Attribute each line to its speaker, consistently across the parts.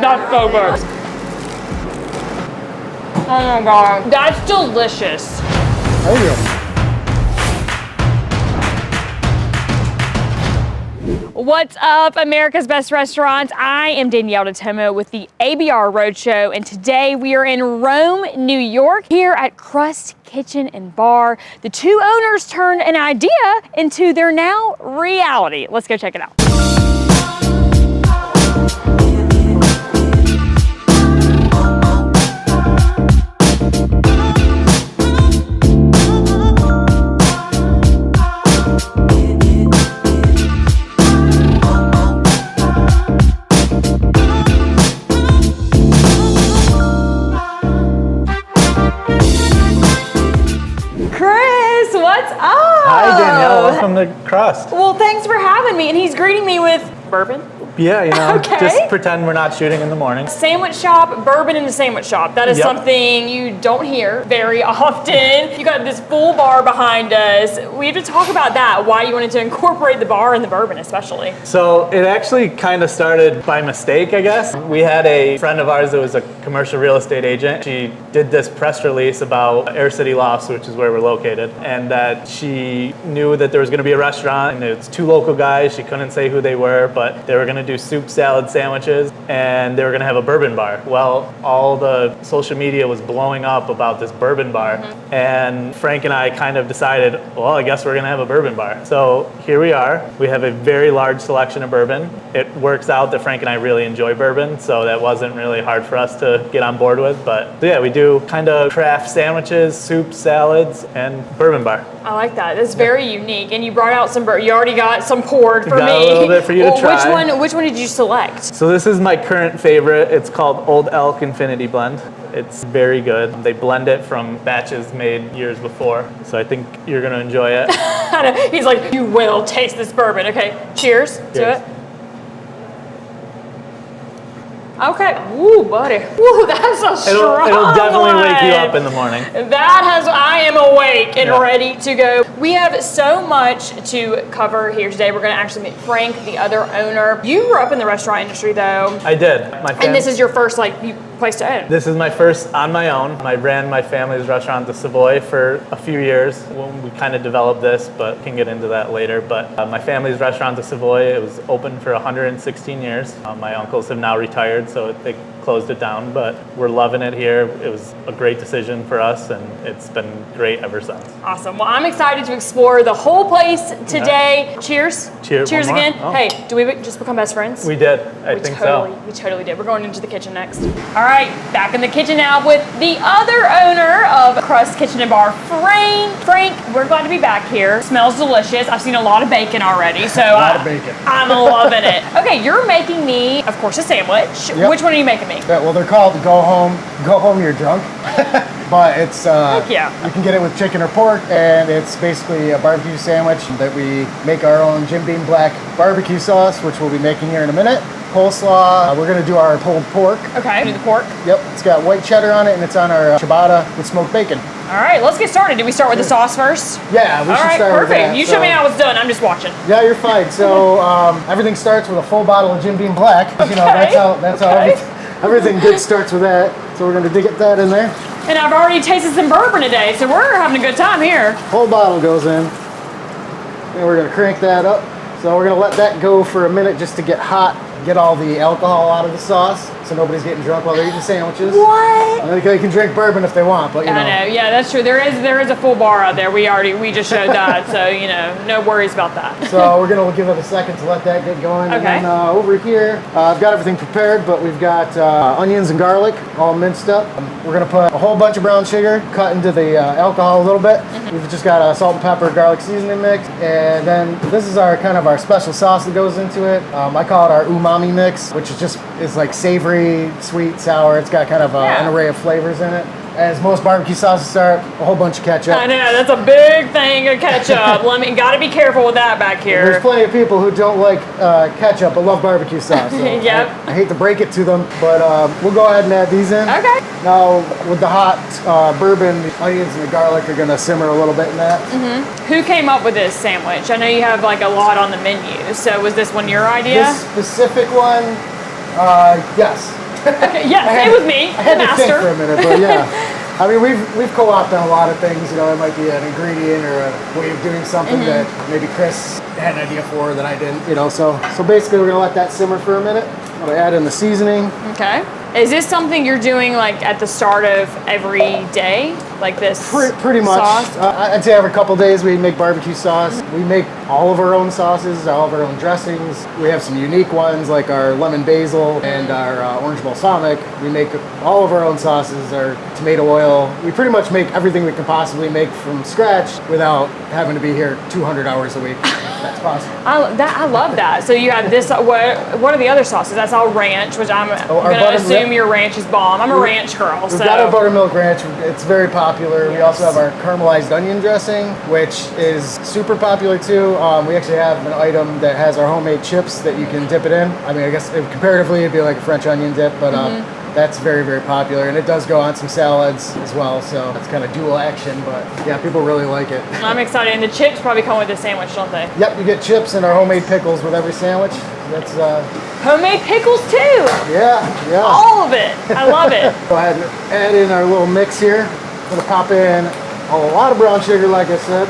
Speaker 1: That's so good. Oh my God, that's delicious.
Speaker 2: Oh yeah.
Speaker 1: What's up, America's Best Restaurants? I am Danyel Detomo with the ABR Roadshow, and today we are in Rome, New York, here at Crust Kitchen and Bar. The two owners turned an idea into their now reality. Let's go check it out. What's up?
Speaker 2: Hi, Danielle. Welcome to Crust.
Speaker 1: Well, thanks for having me. And he's greeting me with bourbon.
Speaker 2: Yeah, you know,
Speaker 1: Okay.
Speaker 2: just pretend we're not shooting in the morning.
Speaker 1: Sandwich shop, bourbon in the sandwich shop. That is something you don't hear very often. You got this full bar behind us. We have to talk about that, why you wanted to incorporate the bar and the bourbon especially.
Speaker 2: So it actually kind of started by mistake, I guess. We had a friend of ours that was a commercial real estate agent. She did this press release about Air City Lofts, which is where we're located, and that she knew that there was going to be a restaurant, and it's two local guys. She couldn't say who they were, but they were going to do soup, salad, sandwiches, and they were going to have a bourbon bar. Well, all the social media was blowing up about this bourbon bar, and Frank and I kind of decided, well, I guess we're going to have a bourbon bar. So here we are. We have a very large selection of bourbon. It works out that Frank and I really enjoy bourbon, so that wasn't really hard for us to get on board with. But yeah, we do kind of craft sandwiches, soup, salads, and bourbon bar.
Speaker 1: I like that. That's very unique. And you brought out some bourbon. You already got some poured for me.
Speaker 2: Got a little bit for you to try.
Speaker 1: Which one did you select?
Speaker 2: So this is my current favorite. It's called Old Elk Infinity Blend. It's very good. They blend it from batches made years before. So I think you're going to enjoy it.
Speaker 1: He's like, you will taste this bourbon. Okay, cheers to it. Okay. Ooh, buddy. Ooh, that's a strong
Speaker 2: It'll definitely
Speaker 1: one.
Speaker 2: wake you up in the morning.
Speaker 1: I am awake and ready to go. We have so much to cover here today. We're going to actually meet Frank, the other owner. You grew up in the restaurant industry, though.
Speaker 2: I did.
Speaker 1: And this is your first place to own.
Speaker 2: This is my first on my own. I ran my family's restaurant, the Savoy, for a few years when we kind of developed this, but can get into that later. But my family's restaurant, the Savoy, it was open for 116 years. My uncles have now retired, so they closed it down, but we're loving it here. It was a great decision for us, and it's been great ever since.
Speaker 1: Awesome. Well, I'm excited to explore the whole place today. Yeah. Cheers. Cheers again.
Speaker 2: Oh.
Speaker 1: Hey, do we just become best friends?
Speaker 2: We did. I think so.
Speaker 1: We totally did. We're going into the kitchen next. All right, back in the kitchen now with the other owner of Crust Kitchen and Bar, Frank. Frank, we're glad to be back here. Smells delicious. I've seen a lot of bacon already, so
Speaker 2: a lot of bacon.
Speaker 1: I'm loving it. Okay, you're making me, of course, a sandwich.
Speaker 3: Yep.
Speaker 1: Which one are you making me?
Speaker 3: Yeah, well, they're called go home, you're drunk. But it's,
Speaker 1: Heck yeah.
Speaker 3: You can get it with chicken or pork, and it's basically a barbecue sandwich that we make our own Jim Beam Black barbecue sauce, which we'll be making here in a minute. Coleslaw, we're gonna do our pulled pork.
Speaker 1: Okay, do the pork.
Speaker 3: Yep, it's got white cheddar on it, and it's on our ciabatta with smoked bacon.
Speaker 1: All right, let's get started. Did we start with the sauce first?
Speaker 3: Yeah, we should start with that.
Speaker 1: Perfect. You show me how it's done. I'm just watching.
Speaker 3: Yeah, you're fine. So everything starts with a full bottle of Jim Beam Black.
Speaker 1: Okay.
Speaker 3: You know, that's how everything good starts with that. So we're gonna get that in there.
Speaker 1: And I've already tasted some bourbon today, so we're having a good time here.
Speaker 3: Whole bottle goes in. And we're gonna crank that up. So we're gonna let that go for a minute just to get hot, get all the alcohol out of the sauce, so nobody's getting drunk while they're eating sandwiches.
Speaker 1: What?
Speaker 3: They can drink bourbon if they want, but you know.
Speaker 1: I know, yeah, that's true. There is a full bar out there. We just showed that, so you know, no worries about that.
Speaker 3: So we're gonna give it a second to let that get going.
Speaker 1: Okay.
Speaker 3: And then over here, I've got everything prepared, but we've got onions and garlic all minced up. We're gonna put a whole bunch of brown sugar, cut into the alcohol a little bit. We've just got a salt and pepper garlic seasoning mix, and then this is our kind of our special sauce that goes into it. I call it our umami mix, which is like savory, sweet, sour. It's got kind of an array of flavors in it. As most barbecue sauces are, a whole bunch of ketchup.
Speaker 1: I know, that's a big thing of ketchup. Gotta be careful with that back here.
Speaker 3: There's plenty of people who don't like ketchup but love barbecue sauce. So
Speaker 1: Yep.
Speaker 3: I hate to break it to them, but we'll go ahead and add these in.
Speaker 1: Okay.
Speaker 3: Now, with the hot bourbon, the onions and the garlic are gonna simmer a little bit in that.
Speaker 1: Who came up with this sandwich? I know you have like a lot on the menu, so was this one your idea?
Speaker 3: This specific one, yes.
Speaker 1: Okay, yes, it was me,
Speaker 3: I had
Speaker 1: the
Speaker 3: to think for
Speaker 1: master.
Speaker 3: a minute, but yeah. I mean, we've co-opted a lot of things. You know, it might be an ingredient or a way of doing something that maybe Chris had an idea for that I didn't. You know, so basically we're gonna let that simmer for a minute. I'm gonna add in the seasoning.
Speaker 1: Okay. Is this something you're doing like at the start of every day? Like this
Speaker 3: Pretty much.
Speaker 1: sauce?
Speaker 3: I'd say every couple days we make barbecue sauce. We make all of our own sauces, all of our own dressings. We have some unique ones like our lemon basil and our orange balsamic. We make all of our own sauces, our tomato oil. We pretty much make everything we can possibly make from scratch without having to be here 200 hours a week. If that's possible.
Speaker 1: I love that. So you have this. What are the other sauces? That's all ranch, which I'm gonna assume your ranch is bomb. I'm a ranch girl.
Speaker 3: We've
Speaker 1: So
Speaker 3: got our buttermilk ranch. It's very popular. We also have our caramelized onion dressing, which is super popular too. We actually have an item that has our homemade chips that you can dip it in. I mean, I guess comparatively it'd be like a French onion dip, but that's very, very popular. And it does go on some salads as well. So it's kind of dual action, but yeah, people really like it.
Speaker 1: I'm excited. And the chips probably come with the sandwich, don't they?
Speaker 3: Yep, you get chips and our homemade pickles with every sandwich. That's
Speaker 1: Homemade pickles too.
Speaker 3: yeah.
Speaker 1: All of it. I love it.
Speaker 3: Go ahead and add in our little mix here. I'm gonna pop in a lot of brown sugar, like I said.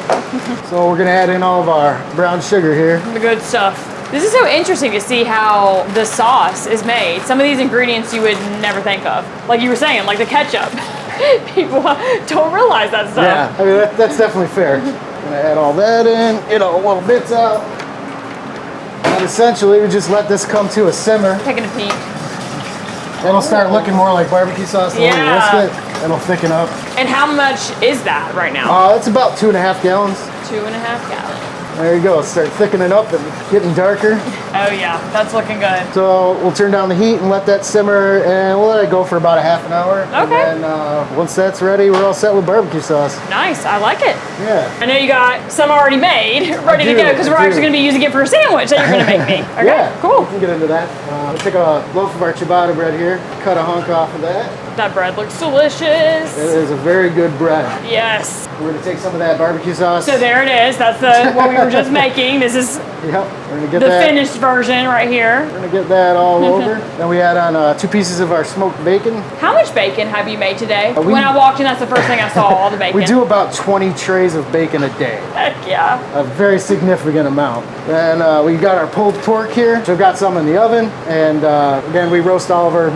Speaker 3: So we're gonna add in all of our brown sugar here.
Speaker 1: The good stuff. This is so interesting to see how the sauce is made. Some of these ingredients you would never think of. Like you were saying, like the ketchup. People don't realize that stuff.
Speaker 3: Yeah, I mean, that's definitely fair. Gonna add all that in, little bits out. And essentially, we just let this come to a simmer.
Speaker 1: Taking a peek.
Speaker 3: It'll start looking more like barbecue sauce the more you whisk it. It'll thicken up.
Speaker 1: And how much is that right now?
Speaker 3: It's about 2.5 gallons.
Speaker 1: 2.5 gallons.
Speaker 3: There you go. Start thickening up and getting darker.
Speaker 1: Oh yeah, that's looking good.
Speaker 3: So we'll turn down the heat and let that simmer, and we'll let it go for about a half an hour.
Speaker 1: Okay.
Speaker 3: And then once that's ready, we're all set with barbecue sauce.
Speaker 1: Nice, I like it.
Speaker 3: Yeah.
Speaker 1: I know you got some already made, ready to go, because we're actually going to be using it for a sandwich that you're going to make me. Okay,
Speaker 3: Yeah,
Speaker 1: cool.
Speaker 3: we can get into that. We'll take a loaf of our ciabatta bread here, cut a hunk off of that.
Speaker 1: That bread looks delicious.
Speaker 3: It is a very good bread.
Speaker 1: Yes.
Speaker 3: We're gonna take some of that barbecue sauce.
Speaker 1: So there it is. That's what we were just making. This is
Speaker 3: Yep, we're gonna get
Speaker 1: the
Speaker 3: that.
Speaker 1: finished version right here.
Speaker 3: We're gonna get that all over. Then we add on 2 pieces of our smoked bacon.
Speaker 1: How much bacon have you made today? When I walked in, that's the first thing I saw, all the bacon.
Speaker 3: We do about 20 trays of bacon a day.
Speaker 1: Heck yeah.
Speaker 3: A very significant amount. Then we got our pulled pork here. So we've got some in the oven. And again, we roast all of our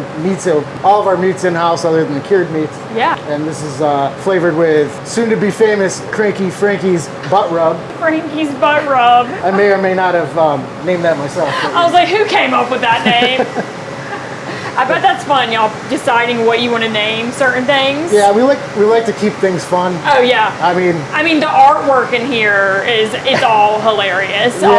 Speaker 3: meats in-house other than the cured meats.
Speaker 1: Yeah.
Speaker 3: And this is flavored with soon-to-be famous Cranky Frankie's butt rub.
Speaker 1: Frankie's butt rub.
Speaker 3: I may or may not have named that myself.
Speaker 1: I was like, who came up with that name? I bet that's fun, y'all deciding what you want to name certain things.
Speaker 3: Yeah, we like to keep things fun.
Speaker 1: Oh yeah.
Speaker 3: I mean,
Speaker 1: the artwork in here it's all hilarious.
Speaker 3: Yeah.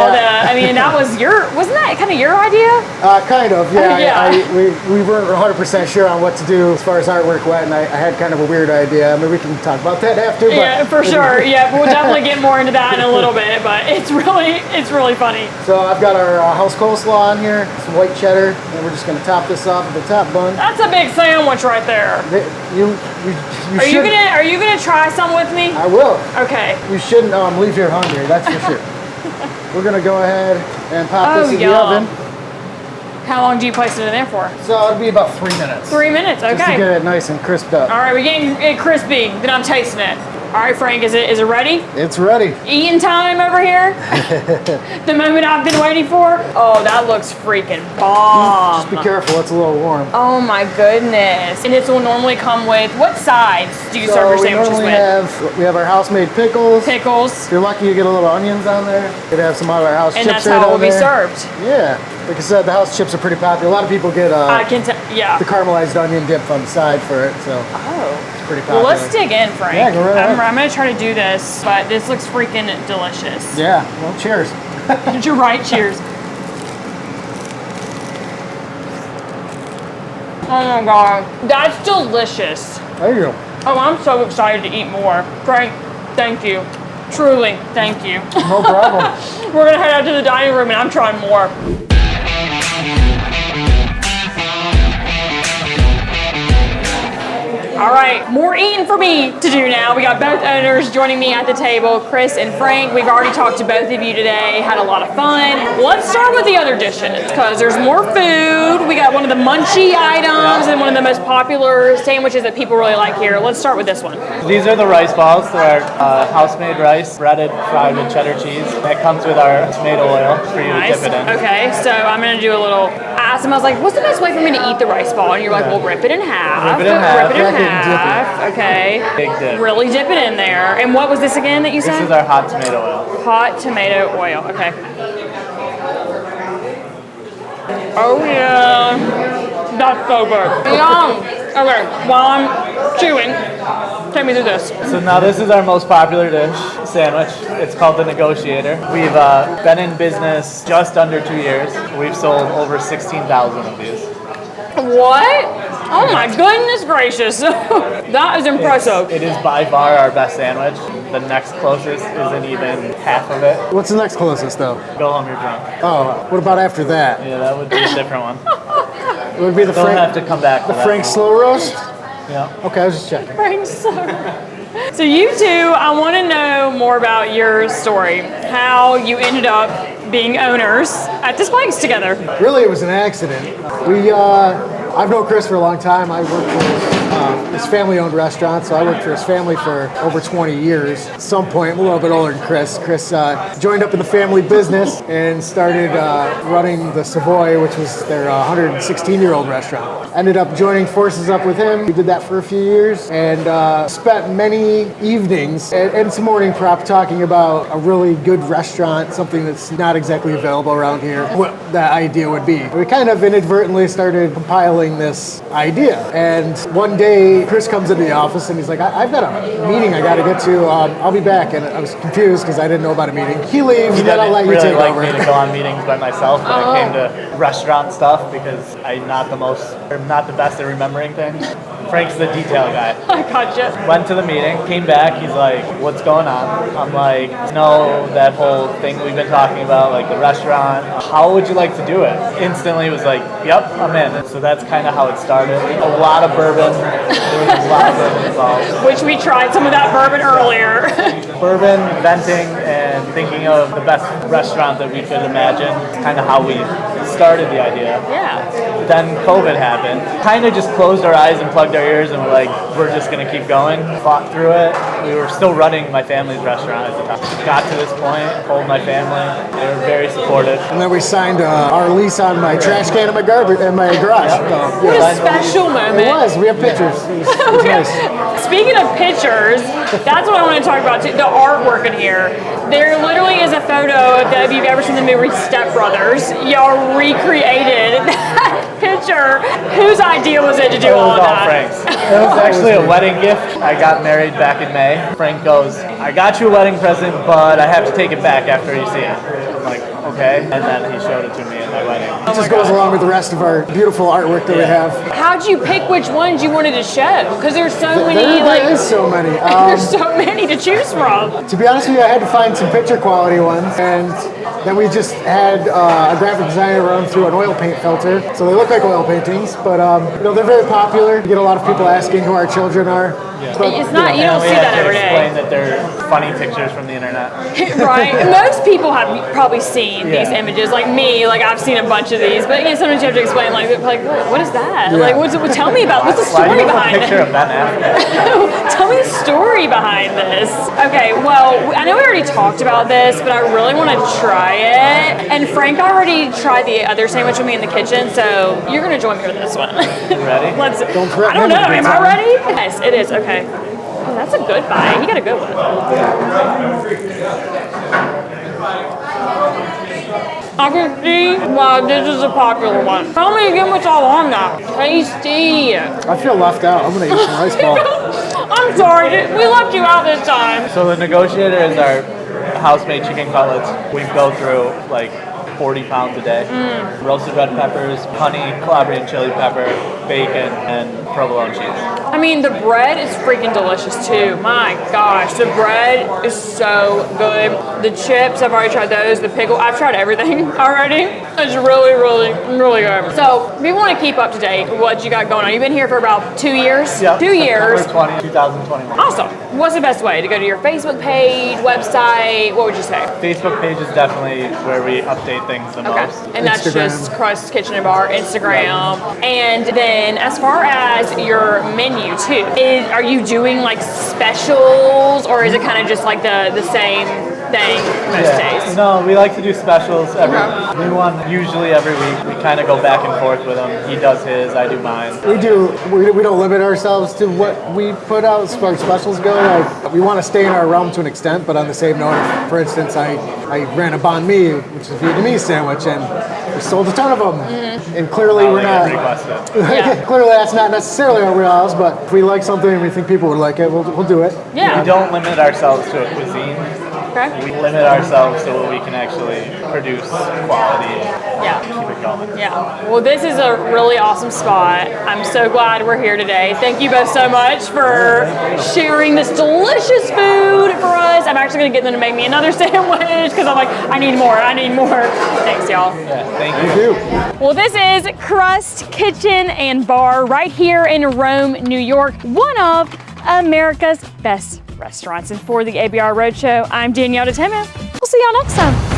Speaker 1: Wasn't that kind of your idea?
Speaker 3: kind of, yeah.
Speaker 1: Yeah.
Speaker 3: We weren't 100% sure on what to do as far as artwork went, and I had kind of a weird idea. I mean, we can talk about that after. But
Speaker 1: Yeah, for sure. Yeah, we'll definitely get more into that in a little bit, but it's really funny.
Speaker 3: So I've got our house coleslaw on here, some white cheddar, and we're just going to top this off with the top bun.
Speaker 1: That's a big sandwich right there. Are you gonna try some with me?
Speaker 3: I will.
Speaker 1: Okay.
Speaker 3: You shouldn't leave here hungry, that's for sure. We're going to go ahead and pop this in the
Speaker 1: yum.
Speaker 3: oven.
Speaker 1: How long do you place it in there for?
Speaker 3: So it'll be about 3 minutes.
Speaker 1: 3 minutes, okay.
Speaker 3: Just to get it nice and crisped up.
Speaker 1: All right, we're getting it crispy. Then I'm tasting it. All right, Frank, is it ready?
Speaker 3: It's ready.
Speaker 1: Eating time over here. The moment I've been waiting for. Oh, that looks freaking bomb.
Speaker 3: Just be careful, it's a little warm.
Speaker 1: Oh my goodness. And this will normally come with, what sides do you serve your sandwiches with?
Speaker 3: We have our house-made pickles.
Speaker 1: Pickles.
Speaker 3: If you're lucky, you get a little onions on there. You'd have some of our house
Speaker 1: And
Speaker 3: chips
Speaker 1: that's
Speaker 3: right
Speaker 1: how it will
Speaker 3: on
Speaker 1: be
Speaker 3: there.
Speaker 1: served.
Speaker 3: Yeah. Like I said, the house chips are pretty popular. A lot of people get
Speaker 1: I can tell, yeah.
Speaker 3: the caramelized onion dip on the side for it, so
Speaker 1: Oh.
Speaker 3: it's pretty popular.
Speaker 1: Well, let's dig in, Frank.
Speaker 3: Yeah, go right ahead.
Speaker 1: I'm going to try to do this, but this looks freaking delicious.
Speaker 3: Yeah, well, cheers.
Speaker 1: You're right, cheers. Oh my God, that's delicious.
Speaker 3: There you go.
Speaker 1: Oh, I'm so excited to eat more. Frank, thank you. Truly, thank you.
Speaker 3: No problem.
Speaker 1: We're gonna head out to the dining room and I'm trying more. All right, more eating for me to do now. We got both owners joining me at the table, Chris and Frank. We've already talked to both of you today, had a lot of fun. Let's start with the other dishes because there's more food. We got one of the munchy items and one of the most popular sandwiches that people really like here. Let's start with this one.
Speaker 2: These are the rice balls. They're house-made rice, breaded, fried with cheddar cheese. That comes with our tomato oil for you to dip it in.
Speaker 1: Okay, so I'm gonna do a little. I asked him, I was like, "What's the best way for me to eat the rice ball?" And you're like, "Well, rip it in half.
Speaker 2: Rip it in half.
Speaker 1: Rip it in half. Okay.
Speaker 2: Big dip.
Speaker 1: Really dip it in there. And what was this again that you said?
Speaker 2: This is our hot tomato oil.
Speaker 1: Hot tomato oil. Okay. Oh yeah, that's so good. Yum. Okay, while I'm chewing, take me through this.
Speaker 2: So now this is our most popular dish, sandwich. It's called the Negotiator. We've been in business just under 2 years. We've sold over 16,000 of these.
Speaker 1: What? Oh my goodness gracious. That is impressive.
Speaker 2: It is by far our best sandwich. The next closest isn't even half of it.
Speaker 3: What's the next closest, though?
Speaker 2: Go home, you're drunk.
Speaker 3: Oh, what about after that?
Speaker 2: Yeah, that would be a different one.
Speaker 3: It would be the
Speaker 2: Don't
Speaker 3: Frank,
Speaker 2: have to come back to
Speaker 3: the
Speaker 2: that
Speaker 3: Frank
Speaker 2: one.
Speaker 3: slow roast?
Speaker 2: Yeah.
Speaker 3: Okay, I was just checking.
Speaker 1: Frank, so you two, I want to know more about your story. How you ended up being owners at this place together.
Speaker 3: Really, it was an accident. I've known Chris for a long time. I worked for his family-owned restaurant, so I worked for his family for over 20 years. At some point, I'm a little bit older than Chris. Chris joined up in the family business and started running the Savoy, which was their 116-year-old restaurant. Ended up joining forces up with him. We did that for a few years and spent many evenings and some morning prep talking about a really good restaurant, something that's not exactly available around here, what that idea would be. We kind of inadvertently started compiling this idea. And one day, Chris comes into the office and he's like, I've got a meeting I got to get to. I'll be back. And I was confused because I didn't know about a meeting. He leaves, and then I'll let you take over.
Speaker 2: He really liked me to go on meetings by myself when it came to restaurant stuff because I'm not the best at remembering things. Frank's the detail guy.
Speaker 1: I gotcha.
Speaker 2: Went to the meeting, came back, he's like, what's going on? I'm like, no, that whole thing we've been talking about, like the restaurant, how would you like to do it? Instantly was like, yep, I'm in. So that's kind of how it started. A lot of bourbon. There was a lot of bourbon involved.
Speaker 1: Which we tried some of that bourbon earlier.
Speaker 2: Bourbon, venting, and thinking of the best restaurant that we could imagine. Kind of how we started the idea.
Speaker 1: Yeah.
Speaker 2: Then COVID happened. Kind of just closed our eyes and plugged our ears and were like, we're just going to keep going. Fought through it. We were still running my family's restaurant at the time. Got to this point, told my family. They were very supportive.
Speaker 3: And then we signed our lease on my trash can and my garbage and my garage.
Speaker 2: Yep.
Speaker 3: So,
Speaker 1: What a special moment.
Speaker 3: it was. We have pictures. It was nice.
Speaker 1: Speaking of pictures, that's what I want to talk about too. The artwork in here. There literally is a photo of if you've ever seen the movie Step Brothers. Y'all recreated that picture. Whose idea was it to do
Speaker 2: It
Speaker 1: all
Speaker 2: was
Speaker 1: of
Speaker 2: all
Speaker 1: that?
Speaker 2: Frank's. It was actually a wedding gift. I got married back in May. Frank goes, I got you a wedding present, but I have to take it back after you see it. I'm like, okay. And then he showed it to me at my wedding.
Speaker 3: It just goes along with the rest of our beautiful artwork that we have.
Speaker 1: How'd you pick which ones you wanted to show? Because there's so many,
Speaker 3: There is so many.
Speaker 1: there's so many to choose from.
Speaker 3: To be honest with you, I had to find some picture quality ones, and then we just had a graphic designer run through an oil paint filter, so they look like oil paintings. But they're very popular. We get a lot of people asking who our children are.
Speaker 2: Yeah.
Speaker 3: But,
Speaker 1: It's not, you
Speaker 2: And
Speaker 1: don't
Speaker 2: we
Speaker 1: see
Speaker 2: had
Speaker 1: that
Speaker 2: to
Speaker 1: every
Speaker 2: explain
Speaker 1: day.
Speaker 2: that they're funny pictures from the internet.
Speaker 1: Right? Most people have probably seen these images, like me, like I've seen a bunch of these, but sometimes you have to explain, like what is that?
Speaker 3: Yeah.
Speaker 1: Like, tell me about, what's the
Speaker 2: Why do
Speaker 1: story
Speaker 2: you have a
Speaker 1: behind
Speaker 2: picture
Speaker 1: it?
Speaker 2: of Ben Affleck?
Speaker 1: Tell me the story behind this. Okay, well, I know we already talked about this, but I really want to try it. And Frank already tried the other sandwich with me in the kitchen, so you're going to join me for this one.
Speaker 2: Ready?
Speaker 1: Let's.
Speaker 3: Don't threaten
Speaker 1: I don't
Speaker 3: him
Speaker 1: know.
Speaker 3: with
Speaker 1: Am
Speaker 3: good
Speaker 1: I
Speaker 3: time.
Speaker 1: ready? Yes, it is. Okay. Oh, that's a good bite. You got a good one. I can see why this is a popular one. Tell me again what's all on that. Tasty.
Speaker 3: I feel left out. I'm gonna eat some rice ball.
Speaker 1: I'm sorry, we left you out this time.
Speaker 2: So the Negotiator is our house-made chicken cutlets. We go through like 40 pounds a day. Roasted red peppers, honey, Calabrian chili pepper, bacon, and provolone cheese.
Speaker 1: I mean, the bread is freaking delicious too. My gosh, the bread is so good. The chips, I've already tried those. The pickle, I've tried everything already. It's really, really, really good. So, if you want to keep up to date with what you got going on, you've been here for about 2 years?
Speaker 2: Yep.
Speaker 1: 2 years.
Speaker 2: September 20, 2021.
Speaker 1: Awesome. What's the best way? To go to your Facebook page, website? What would you say?
Speaker 2: Facebook page is definitely where we update things the most.
Speaker 1: And that's
Speaker 3: Instagram.
Speaker 1: just Crust Kitchen Bar, Instagram. And then as far as your menu too, are you doing like specials or is it kind of just like the same thing most days?
Speaker 2: No, we like to do specials every new one. Usually every week we kind of go back and forth with him. He does his, I do mine.
Speaker 3: We don't limit ourselves to what we put out as far as specials go. Like, we want to stay in our realm to an extent, but on the same note, for instance, I ran a banh mi, which is a Vietnamese sandwich, and we sold a ton of them. And clearly we're not. Clearly that's not necessarily our wheelhouse, but if we like something and we think people would like it, we'll do it.
Speaker 1: Yeah.
Speaker 2: We don't limit ourselves to a cuisine.
Speaker 1: Okay.
Speaker 2: We limit ourselves to what we can actually produce quality
Speaker 1: Yeah.
Speaker 2: and keep it going.
Speaker 1: Yeah. Well, this is a really awesome spot. I'm so glad we're here today. Thank you both so much for sharing this delicious food for us. I'm actually going to get them to make me another sandwich because I'm like, I need more. Thanks, y'all.
Speaker 2: Yeah, thank you.
Speaker 1: Well, this is Crust Kitchen and Bar right here in Rome, New York, one of America's best restaurants. And for the ABR Roadshow, I'm Danyel Detomo. We'll see y'all next time.